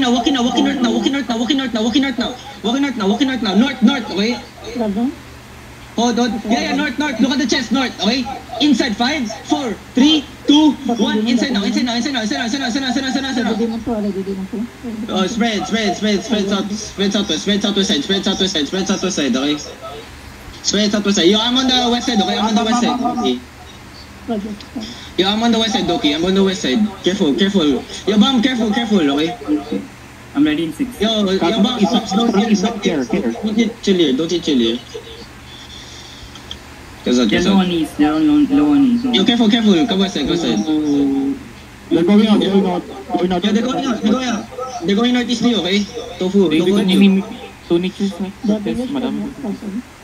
walking now, walking north now. North, okay? Hold on. Yeah, north. Look at the chest, north, okay? Inside 5, 4, 3, 2, 1. Inside now. Oh, spread southwest side, okay? Spread southwest side. Yo, I'm on the west side, okay? I'm on the west side. Okay. Yo, I'm on the west side, Doki. I'm on the west side. Careful. Yo, Bam, careful, okay? I'm ready in 6. Yo, Bam, don't chill here. They're low on knees. Yo, careful. Come west side. They're going out. Yo, they're going northeast to you, okay? Tofu, Two niches, madam.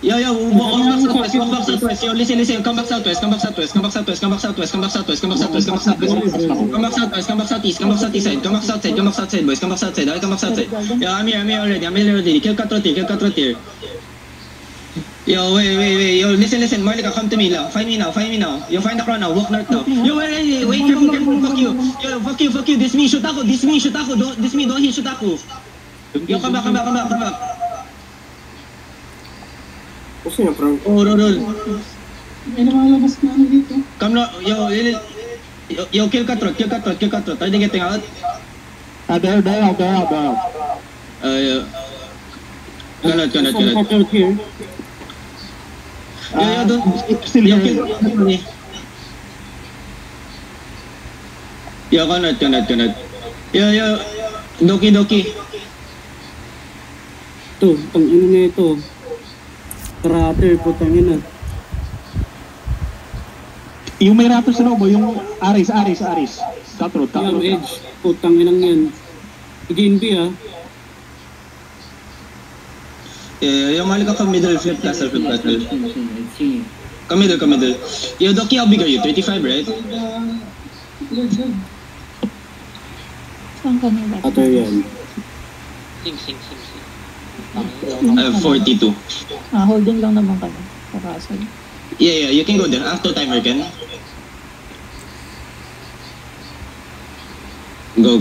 Yo, walk back southwest. Yo, listen. Come back southwest. Come back southeast. Come back south side, boys. Come back south side. Yo, I'm here already. Kill cut right here. Yo, wait. Yo, listen. Marlika, come to me now. Find me now. Yo, find the crown now. Walk north now. Yo, wait, careful. Fuck you. Yo, fuck you. This me, shoot ako. Don't hit, shoot ako. Yo, come back. Kasi nga, Frank. Oh, roll. May namalabas na ano dito. Come now, yo, kill cut road. Are they getting out? They're out. Yeah. Cannot. Here. Yo, don't. Still Yo, here. kill. Yo, cannot. Yo, Doki. Ito, ang ino na ito. Crater, putang ina. Yung may rato sa loob, yung Aris. Katrot. Yung edge, putang inang yan. G&B Yung mali ka middle, flip castle. Come middle. Yo, Doki, how big are you? 35, right? Saan kami ba? Ato yan. Sing. 42. Holding lang naman kami. Pakasal. Yeah, you can go there. After timer, Ken. Go.